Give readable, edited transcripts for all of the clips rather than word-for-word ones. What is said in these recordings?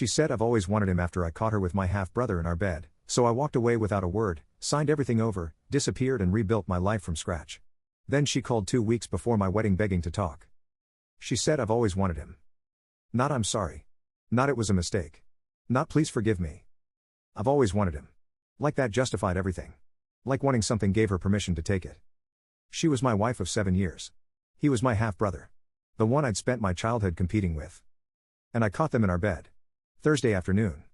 She said I've always wanted him after I caught her with my half-brother in our bed, so I walked away without a word, signed everything over, disappeared and rebuilt my life from scratch. Then she called 2 weeks before my wedding begging to talk. She said I've always wanted him. Not I'm sorry. Not it was a mistake. Not please forgive me. I've always wanted him. Like that justified everything. Like wanting something gave her permission to take it. She was my wife of 7 years. He was my half-brother. The one I'd spent my childhood competing with. And I caught them in our bed. Thursday afternoon.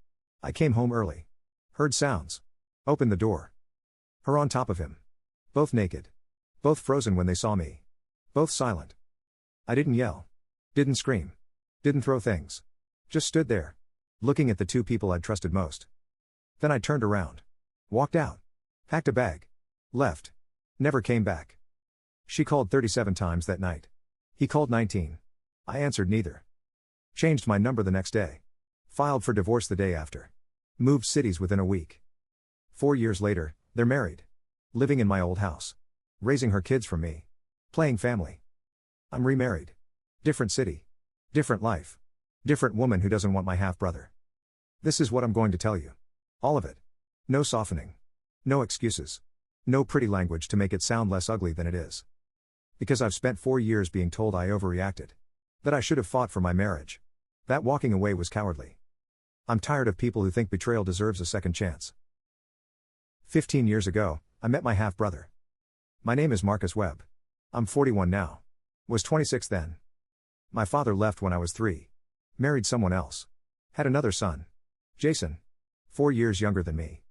I came home early. Heard sounds. Opened the door. Her on top of him. Both naked. Both frozen when they saw me. Both silent. I didn't yell. Didn't scream. Didn't throw things. Just stood there. Looking at the 2 people I'd trusted most. Then I turned around. Walked out. Packed a bag. Left. Never came back. She called 37 times that night. He called 19. I answered neither. Changed my number the next day. Filed for divorce the day after. Moved cities within a week. 4 years later, they're married. Living in my old house. Raising her kids from me. Playing family. I'm remarried. Different city. Different life. Different woman who doesn't want my half-brother. This is what I'm going to tell you. All of it. No softening. No excuses. No pretty language to make it sound less ugly than it is. Because I've spent 4 years being told I overreacted. That I should have fought for my marriage. That walking away was cowardly. I'm tired of people who think betrayal deserves a second chance. 15 years ago, I met my half-brother. My name is Marcus Webb. I'm 41 now. Was 26 then. My father left when I was 3. Married someone else. Had another son. Jason. 4 years younger than me.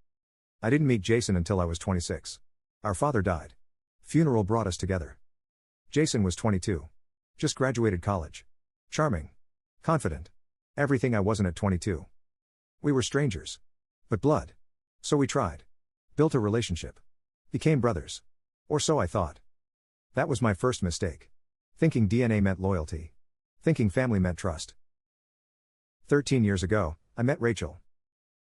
I didn't meet Jason until I was 26. Our father died. Funeral brought us together. Jason was 22. Just graduated college. Charming. Confident. Everything I wasn't at 22. We were strangers. But blood. So we tried. Built a relationship. Became brothers. Or so I thought. That was my first mistake. Thinking DNA meant loyalty. Thinking family meant trust. 13 years ago, I met Rachel.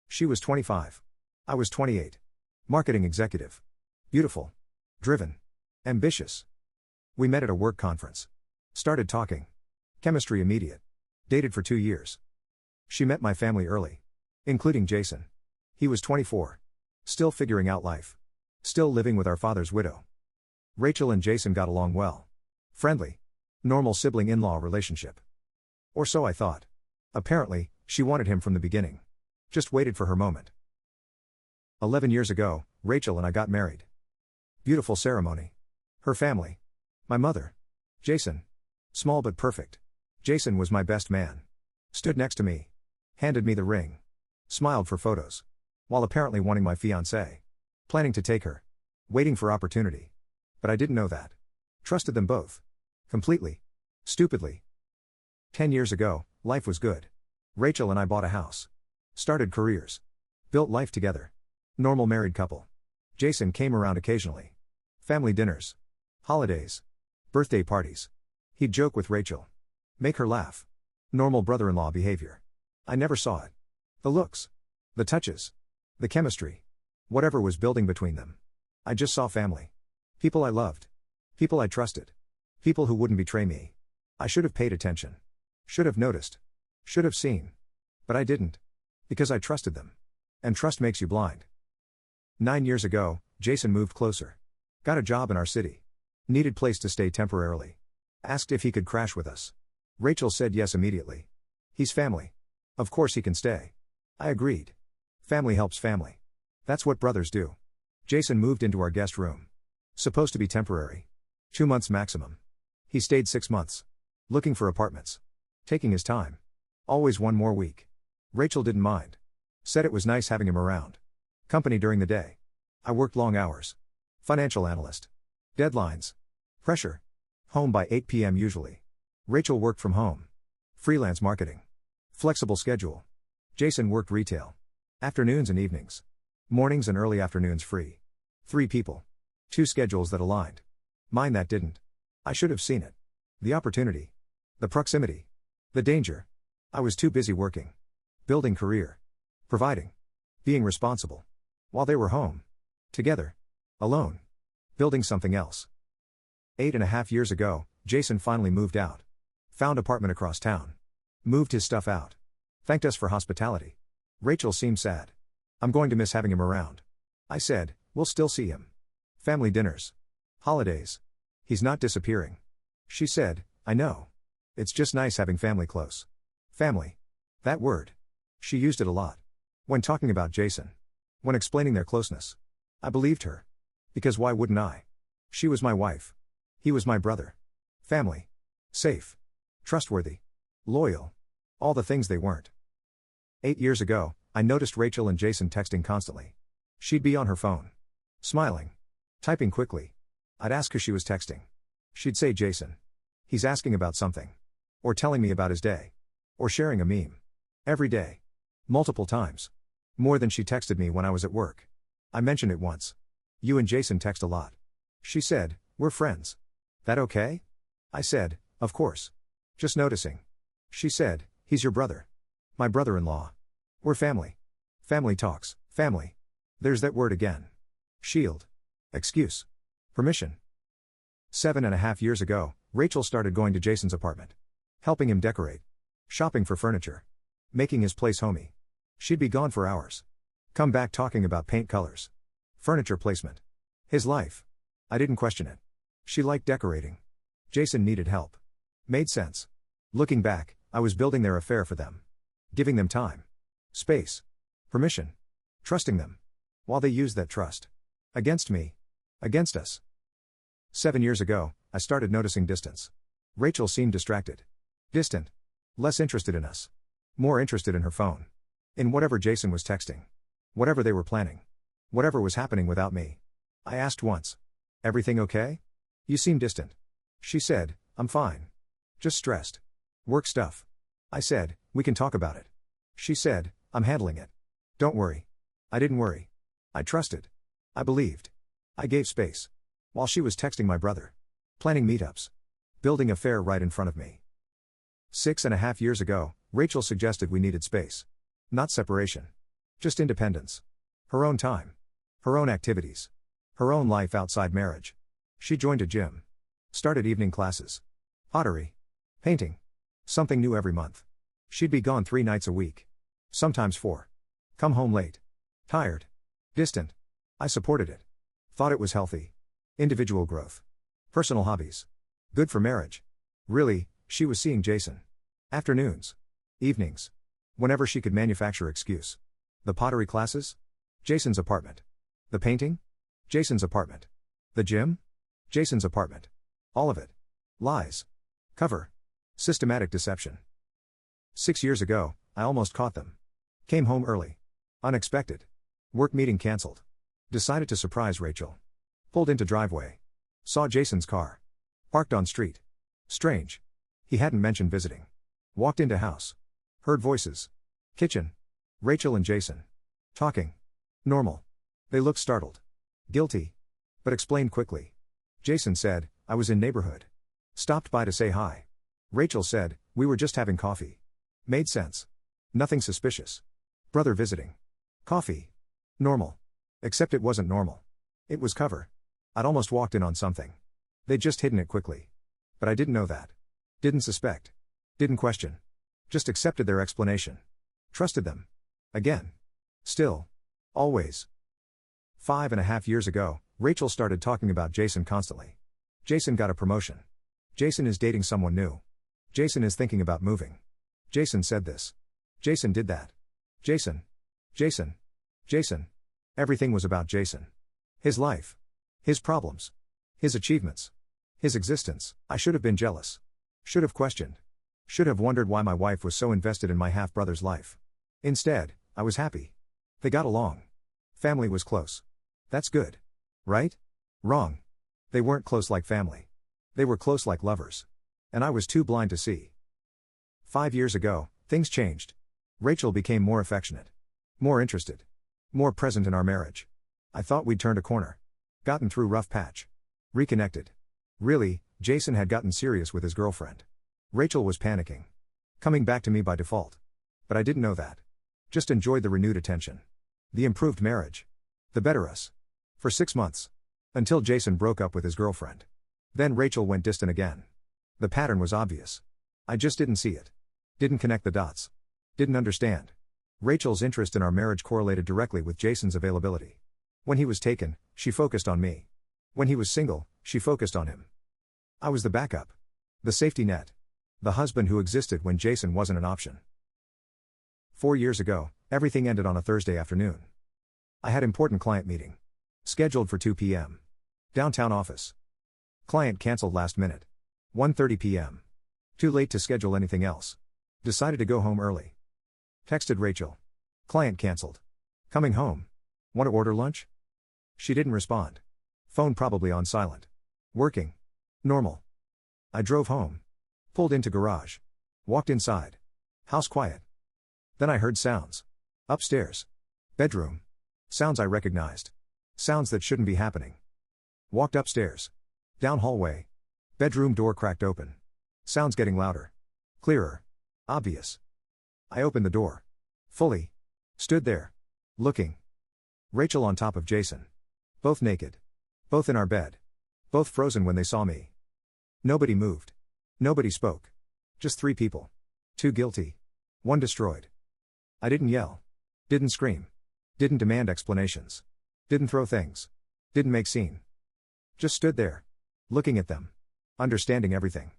She was 25. I was 28. Marketing executive. Beautiful. Driven. Ambitious. We met at a work conference. Started talking. Chemistry immediate. Dated for 2 years. She met my family early. Including Jason. He was 24. Still figuring out life. Still living with our father's widow. Rachel and Jason got along well. Friendly. Normal sibling in-law relationship. Or so I thought. Apparently, she wanted him from the beginning. Just waited for her moment. 11 years ago, Rachel and I got married. Beautiful ceremony. Her family. My mother. Jason. Small but perfect. Jason was my best man. Stood next to me. Handed me the ring. Smiled for photos. While apparently wanting my fiancée. Planning to take her. Waiting for opportunity. But I didn't know that. Trusted them both. Completely. Stupidly. 10 years ago, life was good. Rachel and I bought a house. Started careers. Built life together. Normal married couple. Jason came around occasionally. Family dinners. Holidays. Birthday parties. He'd joke with Rachel. Make her laugh. Normal brother-in-law behavior. I never saw it. The looks. The touches. The chemistry. Whatever was building between them. I just saw family. People I loved. People I trusted. People who wouldn't betray me. I should have paid attention. Should have noticed. Should have seen. But I didn't. Because I trusted them. And trust makes you blind. 9 years ago, Jason moved closer. Got a job in our city. Needed place to stay temporarily. Asked if he could crash with us. Rachel said yes immediately. He's family. Of course he can stay. I agreed. Family helps family. That's what brothers do. Jason moved into our guest room. Supposed to be temporary. 2 months maximum. He stayed 6 months. Looking for apartments. Taking his time. Always one more week. Rachel didn't mind. Said it was nice having him around. Company during the day. I worked long hours. Financial analyst. Deadlines. Pressure. Home by 8 p.m. usually. Rachel worked from home. Freelance marketing. Flexible schedule. Jason worked retail. Afternoons and evenings. Mornings and early afternoons free. 3 people. 2 schedules that aligned. Mine that didn't. I should have seen it. The opportunity. The proximity. The danger. I was too busy working. Building career. Providing. Being responsible. While they were home. Together. Alone. Building something else. 8.5 years ago, Jason finally moved out. Found apartment across town. Moved his stuff out. Thanked us for hospitality. Rachel seemed sad. I'm going to miss having him around. I said, we'll still see him. Family dinners. Holidays. He's not disappearing. She said, I know. It's just nice having family close. Family. That word. She used it a lot. When talking about Jason. When explaining their closeness. I believed her. Because why wouldn't I? She was my wife. He was my brother. Family. Safe. Trustworthy. Loyal. All the things they weren't. 8 years ago, I noticed Rachel and Jason texting constantly. She'd be on her phone. Smiling. Typing quickly. I'd ask who she was texting. She'd say Jason. He's asking about something. Or telling me about his day. Or sharing a meme. Every day. Multiple times. More than she texted me when I was at work. I mentioned it once. You and Jason text a lot. She said, we're friends. That okay? I said, of course. Just noticing. She said, he's your brother. My brother-in-law. We're family. Family talks, family. There's that word again. Shield. Excuse. Permission. 7.5 years ago, Rachel started going to Jason's apartment. Helping him decorate. Shopping for furniture. Making his place homey. She'd be gone for hours. Come back talking about paint colors. Furniture placement. His life. I didn't question it. She liked decorating. Jason needed help. Made sense. Looking back, I was building their affair for them. Giving them time. Space. Permission. Trusting them. While they used that trust. Against me. Against us. 7 years ago, I started noticing distance. Rachel seemed distracted. Distant. Less interested in us. More interested in her phone. In whatever Jason was texting. Whatever they were planning. Whatever was happening without me. I asked once. Everything okay? You seem distant. She said, I'm fine. Just stressed. Work stuff. I said, we can talk about it. She said, I'm handling it. Don't worry. I didn't worry. I trusted. I believed. I gave space. While she was texting my brother. Planning meetups. Building a fair right in front of me. 6.5 years ago, Rachel suggested we needed space. Not separation. Just independence. Her own time. Her own activities. Her own life outside marriage. She joined a gym. Started evening classes. Pottery. Painting. Something new every month. She'd be gone 3 nights a week. Sometimes 4. Come home late. Tired. Distant. I supported it. Thought it was healthy. Individual growth. Personal hobbies. Good for marriage. Really, she was seeing Jason. Afternoons. Evenings. Whenever she could manufacture excuse. The pottery classes? Jason's apartment. The painting? Jason's apartment. The gym? Jason's apartment. All of it. Lies. Cover. Systematic deception. 6 years ago, I almost caught them. Came home early. Unexpected. Work meeting cancelled. Decided to surprise Rachel. Pulled into driveway. Saw Jason's car. Parked on street. Strange. He hadn't mentioned visiting. Walked into house. Heard voices. Kitchen. Rachel and Jason. Talking. Normal. They looked startled. Guilty. But explained quickly. Jason said, I was in neighborhood. Stopped by to say hi. Rachel said, we were just having coffee. Made sense. Nothing suspicious. Brother visiting. Coffee. Normal. Except it wasn't normal. It was cover. I'd almost walked in on something. They'd just hidden it quickly. But I didn't know that. Didn't suspect. Didn't question. Just accepted their explanation. Trusted them. Again. Still. Always. 5.5 years ago, Rachel started talking about Jason constantly. Jason got a promotion. Jason is dating someone new. Jason is thinking about moving. Jason said this. Jason did that. Jason. Jason. Jason. Everything was about Jason. His life. His problems. His achievements. His existence. I should have been jealous. Should have questioned. Should have wondered why my wife was so invested in my half-brother's life. Instead, I was happy. They got along. Family was close. That's good. Right? Wrong. They weren't close like family. They were close like lovers. And I was too blind to see. 5 years ago, things changed. Rachel became more affectionate. More interested. More present in our marriage. I thought we'd turned a corner. Gotten through rough patch. Reconnected. Really, Jason had gotten serious with his girlfriend. Rachel was panicking. Coming back to me by default. But I didn't know that. Just enjoyed the renewed attention. The improved marriage. The better us. For 6 months. Until Jason broke up with his girlfriend. Then Rachel went distant again. The pattern was obvious. I just didn't see it. Didn't connect the dots. Didn't understand. Rachel's interest in our marriage correlated directly with Jason's availability. When he was taken, she focused on me. When he was single, she focused on him. I was the backup. The safety net. The husband who existed when Jason wasn't an option. 4 years ago, everything ended on a Thursday afternoon. I had important client meeting. Scheduled for 2 p.m. Downtown office. Client canceled last minute. 1:30 p.m. Too late to schedule anything else. Decided to go home early. Texted Rachel. Client canceled. Coming home. Want to order lunch? She didn't respond. Phone probably on silent. Working. Normal. I drove home. Pulled into garage. Walked inside. House quiet. Then I heard sounds. Upstairs. Bedroom. Sounds I recognized. Sounds that shouldn't be happening. Walked upstairs. Down hallway. Bedroom door cracked open. Sounds getting louder. Clearer. Obvious. I opened the door. Fully. Stood there. Looking. Rachel on top of Jason. Both naked. Both in our bed. Both frozen when they saw me. Nobody moved. Nobody spoke. Just 3 people. 2 guilty. 1 destroyed. I didn't yell. Didn't scream. Didn't demand explanations. Didn't throw things. Didn't make scene. Just stood there. Looking at them. Understanding everything.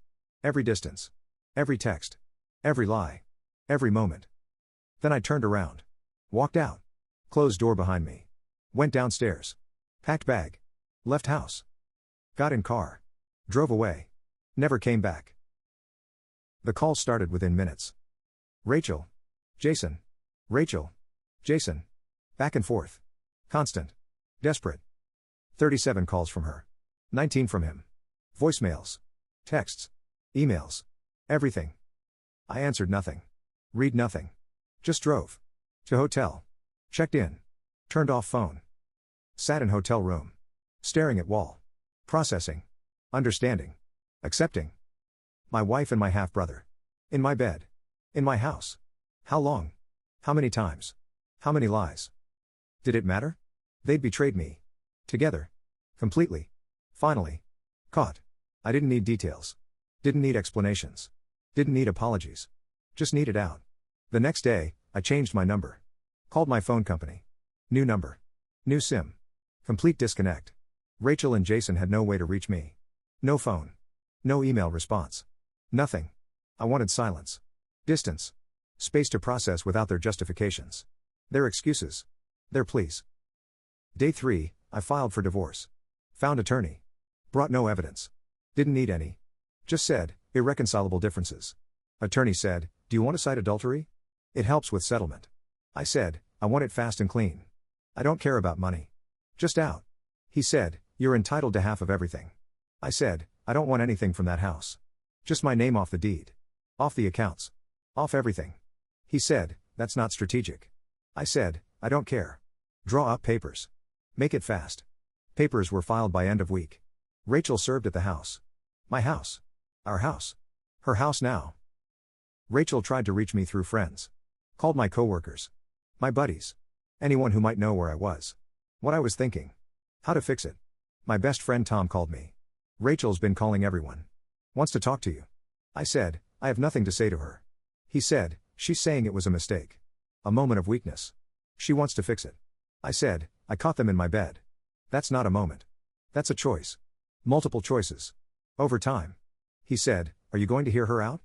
Every distance. Every text. Every lie. Every moment. Then I turned around. Walked out. Closed door behind me. Went downstairs. Packed bag. Left house. Got in car. Drove away. Never came back. The call started within minutes. Rachel. Jason. Rachel. Jason. Back and forth. Constant. Desperate. 37 calls from her. 19 from him. Voicemails. Texts. Emails. Everything. I answered nothing. Read nothing. Just drove. To hotel. Checked in. Turned off phone. Sat in hotel room. Staring at wall. Processing. Understanding. Accepting. My wife and my half-brother. In my bed. In my house. How long? How many times? How many lies? Did it matter? They'd betrayed me. Together. Completely. Finally. Caught. I didn't need details. Didn't need explanations. Didn't need apologies. Just needed out. The next day, I changed my number. Called my phone company. New number. New SIM. Complete disconnect. Rachel and Jason had no way to reach me. No phone. No email response. Nothing. I wanted silence. Distance. Space to process without their justifications. Their excuses. Their pleas. Day 3, I filed for divorce. Found attorney. Brought no evidence. Didn't need any. Just said, irreconcilable differences. Attorney said, do you want to cite adultery? It helps with settlement. I said, I want it fast and clean. I don't care about money. Just out. He said, you're entitled to half of everything. I said, I don't want anything from that house. Just my name off the deed. Off the accounts. Off everything. He said, that's not strategic. I said, I don't care. Draw up papers. Make it fast. Papers were filed by end of week. Rachel served at the house. My house. Our house. Her house now. Rachel tried to reach me through friends. Called my coworkers. My buddies. Anyone who might know where I was. What I was thinking. How to fix it. My best friend Tom called me. Rachel's been calling everyone. Wants to talk to you. I said, I have nothing to say to her. He said, she's saying it was a mistake. A moment of weakness. She wants to fix it. I said, I caught them in my bed. That's not a moment. That's a choice. Multiple choices. Over time. He said, are you going to hear her out?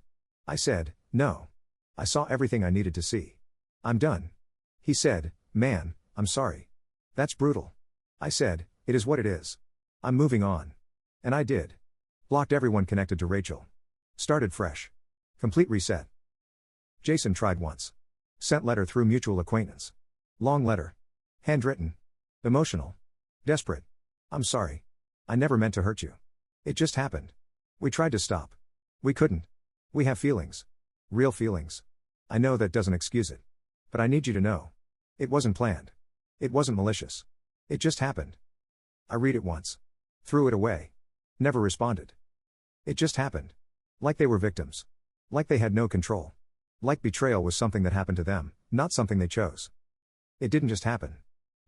I said, no. I saw everything I needed to see. I'm done. He said, man, I'm sorry. That's brutal. I said, it is what it is. I'm moving on. And I did. Blocked everyone connected to Rachel. Started fresh. Complete reset. Jason tried once. Sent letter through mutual acquaintance. Long letter. Handwritten. Emotional. Desperate. I'm sorry. I never meant to hurt you. It just happened. We tried to stop. We couldn't. We have feelings. Real feelings. I know that doesn't excuse it. But I need you to know. It wasn't planned. It wasn't malicious. It just happened. I read it once. Threw it away. Never responded. It just happened. Like they were victims. Like they had no control. Like betrayal was something that happened to them, not something they chose. It didn't just happen.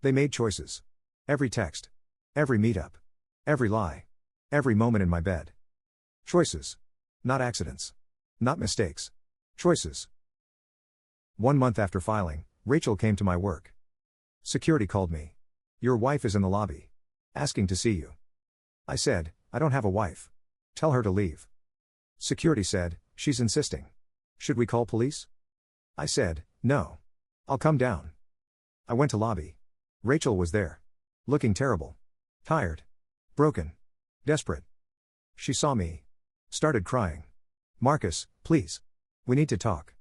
They made choices. Every text. Every meetup. Every lie. Every moment in my bed. Choices. Not accidents. Not mistakes. Choices. 1 month after filing, Rachel came to my work. Security called me. Your wife is in the lobby. Asking to see you. I said, I don't have a wife. Tell her to leave. Security said, she's insisting. Should we call police? I said, no. I'll come down. I went to lobby. Rachel was there. Looking terrible. Tired. Broken. Desperate. She saw me. Started crying. Marcus, please. We need to talk.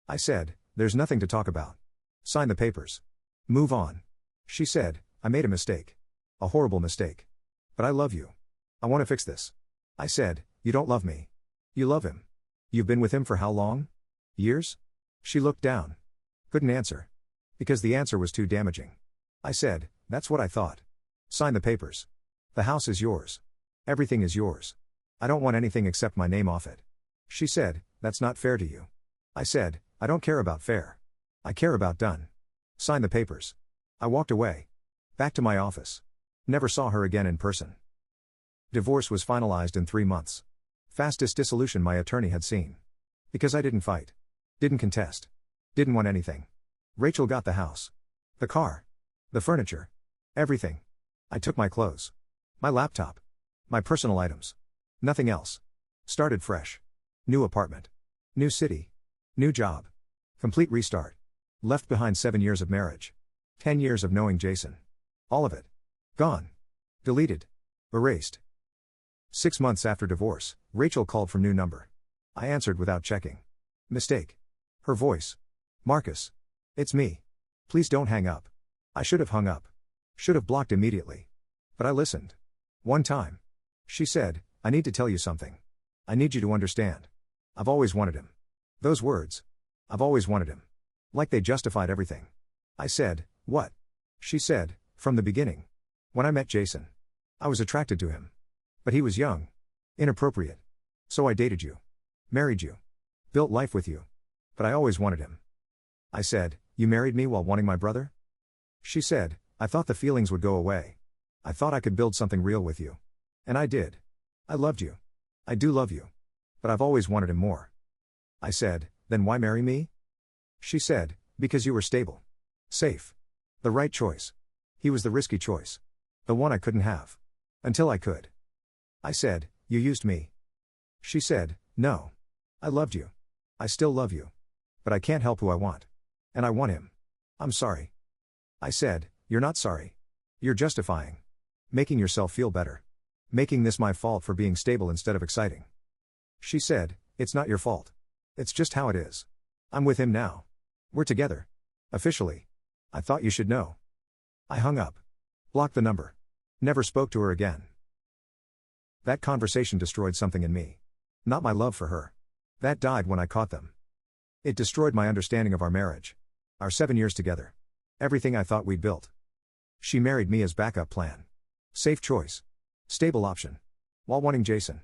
I said, there's nothing to talk about. Sign the papers. Move on. She said, I made a mistake. A horrible mistake. But I love you. I want to fix this. I said, you don't love me. You love him. You've been with him for how long? Years? She looked down. Couldn't answer. Because the answer was too damaging. I said, that's what I thought. Sign the papers. The house is yours. Everything is yours. I don't want anything except my name off it. She said, that's not fair to you. I said, I don't care about fair. I care about done. Sign the papers. I walked away. Back to my office. Never saw her again in person. Divorce was finalized in 3 months. Fastest dissolution my attorney had seen. Because I didn't fight. Didn't contest. Didn't want anything. Rachel got the house. The car. The furniture. Everything. I took my clothes. My laptop. My personal items. Nothing else. Started fresh. New apartment. New city. New job. Complete restart. Left behind 7 years of marriage. 10 years of knowing Jason. All of it. Gone. Deleted. Erased. 6 months after divorce, Rachel called from new number. I answered without checking. Mistake. Her voice. Marcus. It's me. Please don't hang up. I should have hung up. Should have blocked immediately. But I listened. One time. She said, I need to tell you something. I need you to understand. I've always wanted him. Those words. I've always wanted him. Like they justified everything. I said, what? She said, from the beginning. When I met Jason. I was attracted to him. But he was young. Inappropriate. So I dated you. Married you. Built life with you. But I always wanted him. I said, you married me while wanting my brother? She said, I thought the feelings would go away. I thought I could build something real with you. And I did. I loved you. I do love you. But I've always wanted him more. I said, then why marry me? She said, because you were stable. Safe. The right choice. He was the risky choice. The one I couldn't have. Until I could. I said, you used me. She said, no. I loved you. I still love you. But I can't help who I want. And I want him. I'm sorry. I said, you're not sorry. You're justifying. Making yourself feel better. Making this my fault for being stable instead of exciting. She said, it's not your fault. It's just how it is. I'm with him now. We're together. Officially. I thought you should know. I hung up. Blocked the number. Never spoke to her again. That conversation destroyed something in me. Not my love for her. That died when I caught them. It destroyed my understanding of our marriage. Our 7 years together. Everything I thought we'd built. She married me as backup plan. Safe choice. Stable option. While wanting Jason.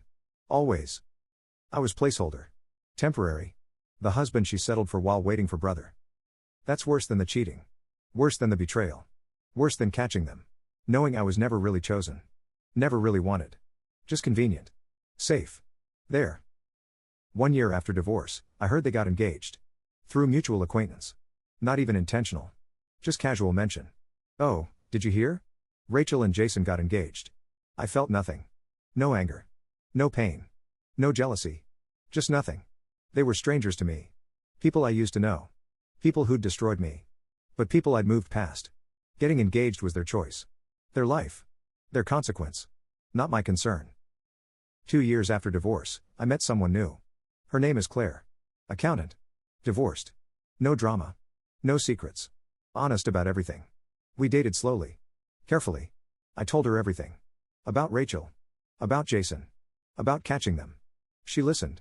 Always. I was placeholder. Temporary. The husband she settled for while waiting for brother. That's worse than the cheating. Worse than the betrayal. Worse than catching them. Knowing I was never really chosen. Never really wanted. Just convenient. Safe. There. 1 year after divorce, I heard they got engaged. Through mutual acquaintance. Not even intentional. Just casual mention. Oh, did you hear? Rachel and Jason got engaged. I felt nothing. No anger. No pain. No jealousy. Just nothing. They were strangers to me. People I used to know. People who'd destroyed me. But people I'd moved past. Getting engaged was their choice. Their life. Their consequence. Not my concern. 2 years after divorce, I met someone new. Her name is Claire. Accountant. Divorced. No drama. No secrets. Honest about everything. We dated slowly. Carefully. I told her everything. About Rachel. About Jason. About catching them. She listened.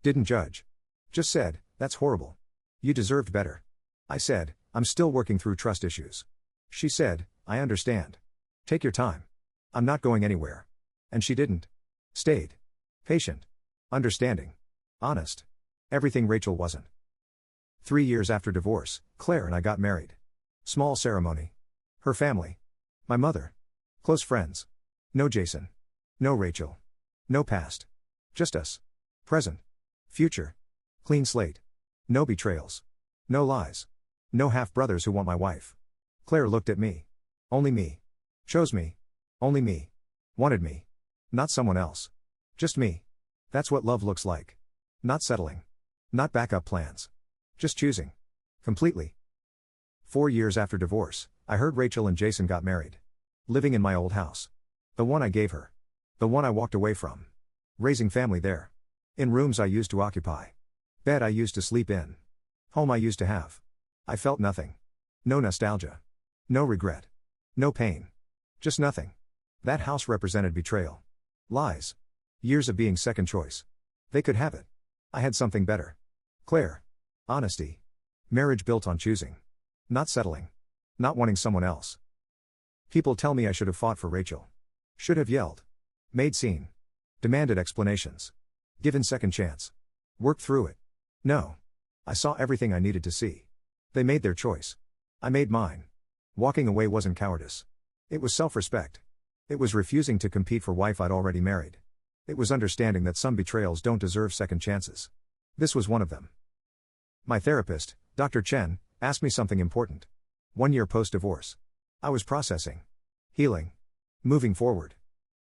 Didn't judge. Just said, that's horrible. You deserved better. I said, I'm still working through trust issues. She said, I understand. Take your time. I'm not going anywhere. And she didn't. Stayed. Patient. Understanding. Honest. Everything Rachel wasn't. 3 years after divorce, Claire and I got married. Small ceremony. Her family. My mother. Close friends. No Jason. No Rachel. No past. Just us. Present. Future. Clean slate. No betrayals. No lies. No half-brothers who want my wife. Claire looked at me. Only me. Chose me. Only me. Wanted me. Not someone else. Just me. That's what love looks like. Not settling. Not backup plans. Just choosing. Completely. 4 years after divorce, I heard Rachel and Jason got married. Living in my old house. The one I gave her. The one I walked away from. Raising family there. In rooms I used to occupy. Bed I used to sleep in. Home I used to have. I felt nothing. No nostalgia. No regret. No pain. Just nothing. That house represented betrayal. Lies. Years of being second choice. They could have it. I had something better. Claire. Honesty. Marriage built on choosing. Not settling. Not wanting someone else. People tell me I should have fought for Rachel. Should have yelled. Made scene. Demanded explanations. Given second chance. Worked through it. No. I saw everything I needed to see. They made their choice. I made mine. Walking away wasn't cowardice. It was self-respect. It was refusing to compete for wife I'd already married. It was understanding that some betrayals don't deserve second chances. This was one of them. My therapist, Dr. Chen, asked me something important. 1 year post-divorce. I was processing. Healing. Moving forward.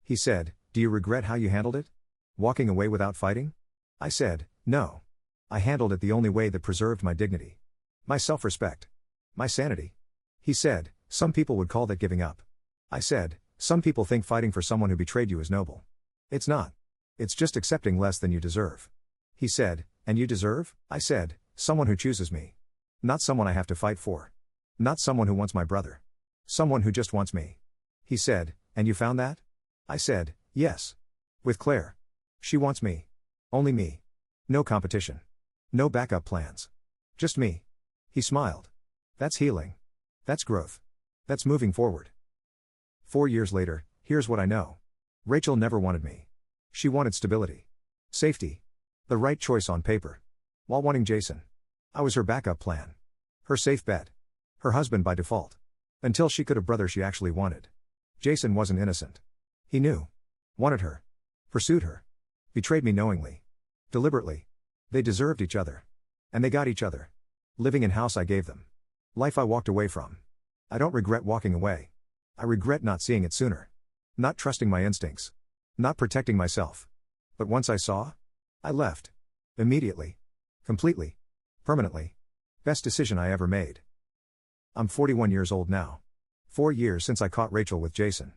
He said, "Do you regret how you handled it? Walking away without fighting?" I said, "No. I handled it the only way that preserved my dignity. My self-respect. My sanity." He said, "Some people would call that giving up." I said, "Some people think fighting for someone who betrayed you is noble. It's not. It's just accepting less than you deserve." He said, "And you deserve?" I said, "Someone who chooses me. Not someone I have to fight for. Not someone who wants my brother. Someone who just wants me." He said, "And you found that?" I said, "Yes. With Claire. She wants me. Only me. No competition. No backup plans. Just me." He smiled. That's healing. That's growth. That's moving forward. 4 years later, here's what I know. Rachel never wanted me. She wanted stability. Safety. The right choice on paper. While wanting Jason. I was her backup plan. Her safe bet. Her husband by default. Until she could have brother she actually wanted. Jason wasn't innocent. He knew. Wanted her. Pursued her. Betrayed me knowingly. Deliberately. They deserved each other. And they got each other. Living in house I gave them. Life I walked away from. I don't regret walking away. I regret not seeing it sooner. Not trusting my instincts. Not protecting myself. But once I saw, I left. Immediately. Completely. Permanently. Best decision I ever made. I'm 41 years old now. 4 years since I caught Rachel with Jason.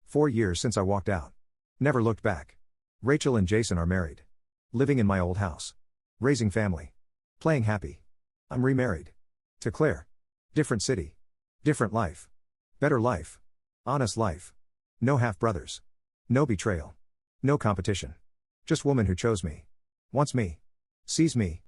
4 years since I walked out. Never looked back. Rachel and Jason are married. Living in my old house. Raising family. Playing happy. I'm remarried. To Claire. Different city. Different life. Better life. Honest life. No half-brothers. No betrayal. No competition. Just woman who chose me. Wants me. Sees me.